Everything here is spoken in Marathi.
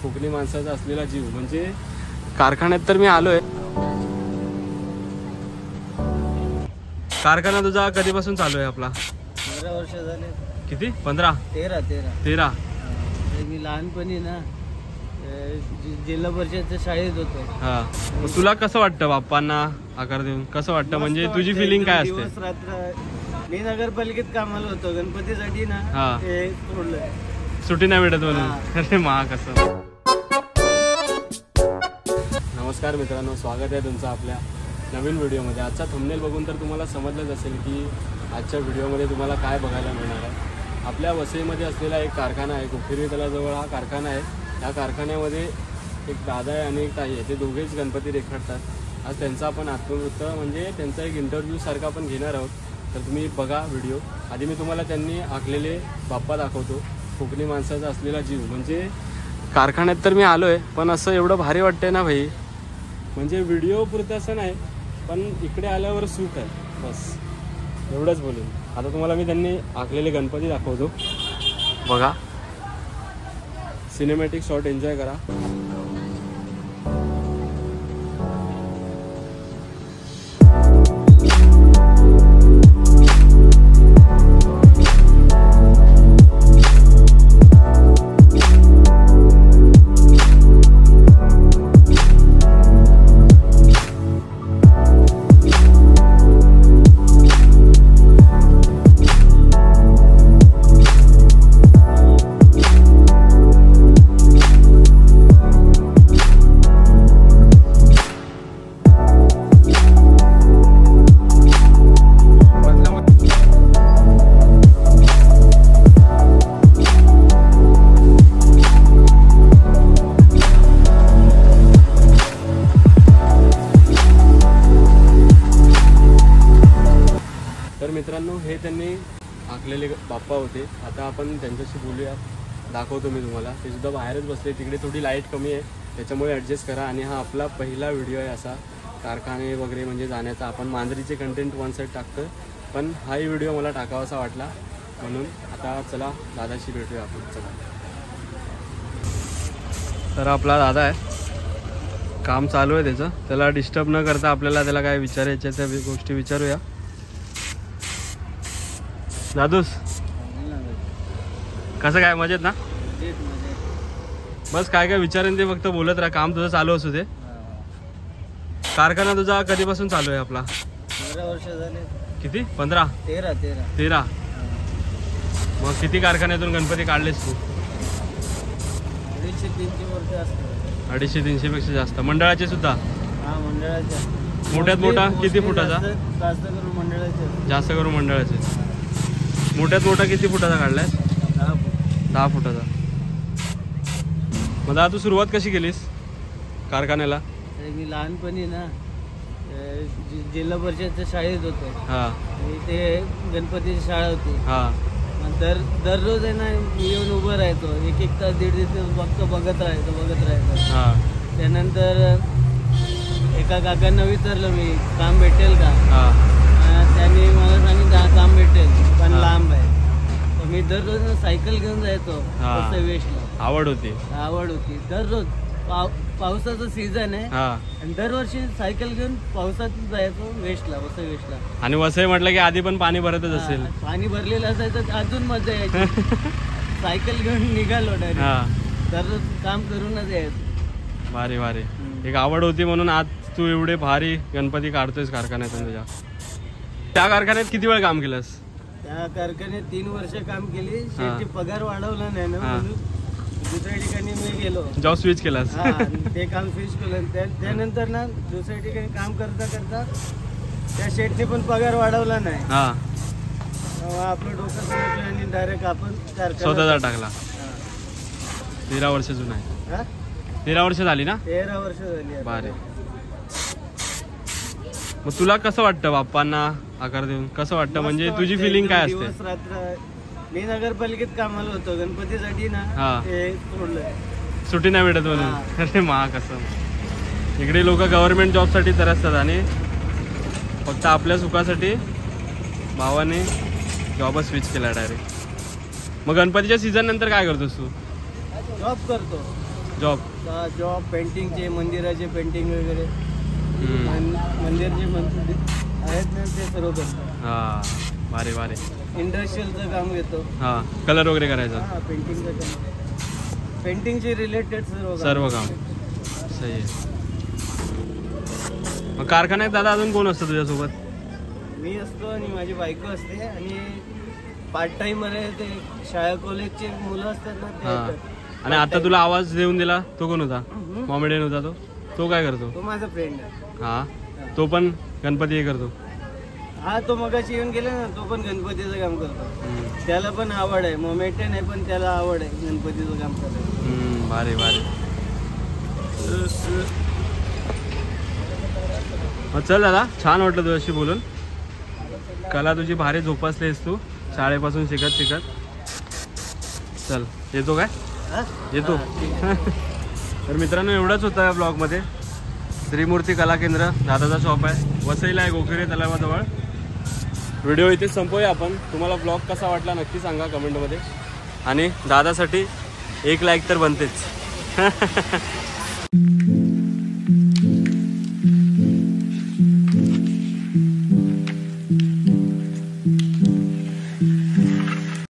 कोकणी माणसाचा असलेला जीव म्हणजे कारखान्यात तर मी आलोय। कारखाना तुझा कधीपासून चालू आहे आपला? 15 वर्ष झाले। किती? 15? 13 मी लहानपणी ना जिल्हा परिषदच्या शाळेत होतो। हा, मग तुला कसं वाटतं बाप्पांना आकार देऊन? कसं वाटतं म्हणजे तुझी फिलिंग काय असते? दिवस रात्र मी नगरपालिकेत कामाला होतो गणपतीसाठी ना। ते सोडलं, सुट्टी नाही भेटत म्हणून। अरे मा कसं। नमस्कार मित्रांनो, स्वागत आहे तुमचं आपल्या नवीन व्हिडिओमध्ये। आजचा थंबनेल बघून तर तुम्हाला समजलंच असेल की आजच्या व्हिडिओमध्ये तुम्हाला काय बघायला मिळणार आहे। आपल्या वसईमध्ये असलेला एक कारखाना आहे, कोकिरवी तलाजवळ हा कारखाना आहे। या कारखान्यामध्ये एक दादा आहे आणि एक ताई आहे, ते दोघेच गणपती रेखाटतात। आज त्यांचा आपण आत्मवृत्त म्हणजे त्यांचा एक इंटरव्ह्यू सारखा आपण घेणार आहोत, तर तुम्ही बघा व्हिडिओ। आधी मी तुम्हाला त्यांनी आखलेले बाप्पा दाखवतो, कोकणी माणसाचा असलेला जीव म्हणजे कारखान्यात तर मी आलोय, पण असं एवढं भारी वाटतंय ना भाई, म्हणजे व्हिडिओ पुरतं असं नाही, पण इकडे आल्यावर सुख आहे, बस एवढंच बोलून। आता तुम्हाला मी त्यांनी आखलेले गणपती दाखवतो, बघा, सिनेमॅटिक शॉट एन्जॉय करा। तर मित्रांनो, हे त्यांनी आखलेले बाप्पा होते। आता आपण त्यांच्याशी बोलूया, दाखवतो मी तुम्हाला। ते सुद्धा बाहेरच बसले, तिकडे थोडी लाईट कमी आहे त्याच्यामुळे ॲडजस्ट करा। आणि हा आपला पहिला व्हिडिओ आहे असा कारखाने वगैरे म्हणजे जाण्याचा। आपण मांजरीचे कंटेंट वन साईड टाकतो, पण हाही व्हिडिओ मला टाकावासा वाटला म्हणून। आता चला दादाशी भेटूया आपण, चला। तर आपला दादा आहे, काम चालू आहे त्याचं, त्याला डिस्टर्ब न करता आपल्याला त्याला काय विचारायच्या त्या गोष्टी विचारूया। दादूस, कसं काय, मजेत ना? बस काय काय विचारेन ते फक्त बोलत राहा, काम तुझं चालू असू दे। कारखाना तुझा कधीपासून चालू आहे आपला? 15 वर्ष झाले। किती? 15? 13 मग किती कारखान्यातून गणपती काढलेस तू? 250-300 वर्ष असतात। 250-300 पेक्षा जास्त? मंडळाचे सुद्धा? हा, मंडळाचे। मोठ्यात मोठा किती फुटाचा? जास्त करून मंडळाचे। जास्त करून मंडळाचे। मोठ्यात मोठा किती फुटाचा काढलाय? 10 फुटाचा। मग आता तू सुरुवात कशी केलीस कारखान्याला? मी लहानपणी ना जिल्हा परिषदच्या शाळेत होतो। हा, ते गणपतीची शाळा होती। हा, दररोज आहे ना, मी येऊन उभं राहायचो, एक तास दीड तास बघत राहायचो। हा, त्यानंतर एका काकांना विचारलं मी, काम भेटेल का? हा, त्यांनी मला सांगितलं काम भेटेल, पण लांब आहे। तर मी दररोज सायकल घेऊन जायचो वेस्टला। आवड होती? आवड होती। दररोज पावसाचं सीझन आहे आणि दरवर्षी सायकल घेऊन पावसात जायचो वेस्टला, वेस्टला। आणि वसई म्हटलं की आधी पण पाणी भरतच असेल? पाणी भरलेलं असायचं, अजून मजा यायची। सायकल घेऊन निघालो डायरेक्ट, दररोज काम करूनच यायचं। भारी भारी, एक आवड होती म्हणून आज तू एवढे भारी गणपती काढतोयस कारखान्यातून तुझ्या। त्या कारखान्यात किती वेळ काम केलंस? त्या कारखान्यात 3 वर्ष काम केली। शेवटी पगार वाढवला नाही ना, म्हणून दुसऱ्या ठिकाणी मी गेलो, जॉब स्विच केलास? ते काम स्विच केलं। त्यानंतर ना दुसऱ्या ठिकाणी काम करता करता त्या शेटने पण पगार वाढवला नाही। आपलं डोकं समजलं आणि डायरेक्ट आपण स्वतःचा टाकला। 13 वर्ष जुना आहे? 13 वर्ष झाली ना? 13 वर्ष झाली। भारी। मग तुला कसं वाटतं बाप्पांना आकार देऊन? कसं वाटतं म्हणजे तुझी फिलिंग काय असते? दिवस रात्र मी नगरपालिकेत कामाला होतो गणपतीसाठी ना। ते सोडलं, सुट्टी नाही भेटत म्हणून। अरे मा कसं। इकडे लोक गव्हर्नमेंट जॉबसाठी तरसतात आणि फक्त आपल्या सुखासाठी भावाने जॉबच स्विच केला डायरेक्ट। मग गणपतीच्या सीझन नंतर काय करतोस तू? जॉब करतो। जॉब जॉब पेंटिंगचे, मंदिराचे पेंटिंग वगैरे, मंदिरचे आहेत ना ते सर्व करतो. हां भारी भारी. इंडस्ट्रियलचं काम घेतो. हां कलर वगैरे करायचं. हां पेंटिंगचं काम, पेंटिंगचे रिलेटेड सर्व काम. सही आहे. मग कारखान्यात दादा अजून कोण असतं तुझ्यासोबत? मी असतो आणि माझी बायको असते आणि पार्ट टाइम मध्ये ते शाळा कॉलेजचे मुलं असतात ना ते हां. येतात. आणि आता तुला आवाज देऊन दिला तो कोण होता? कॉमेडियन होता तो. तो काय करतो? तो माझा फ्रेंड आहे. हां तो पण गणपती हे करतो. हा तो मगाशी येऊन गेला ना, तो पण गणपतीचं काम करतो. त्याला पण आवड आहे, मोमेंटन आहे पण त्याला आवड आहे गणपतीचं काम करायला. भारी भारी. चल दादा छान वाटलं तुझ्याशी बोलून. कला तुझी भारी जोपासलीस तू शाळेपासून शिकत शिकत. चल येतो काय? येतो. तर मित्रांनो एवढंच होतं या ब्लॉगमध्ये. त्रिमूर्ती कला केंद्र दादाचा शॉप आहे, वसईला आहे, गोखरे तलावाजवळ. व्हिडिओ इथेच संपवूया आपण. तुम्हाला ब्लॉग कसा वाटला नक्की सांगा कमेंटमध्ये. आणि दादासाठी 1 लाईक तर बनतेच.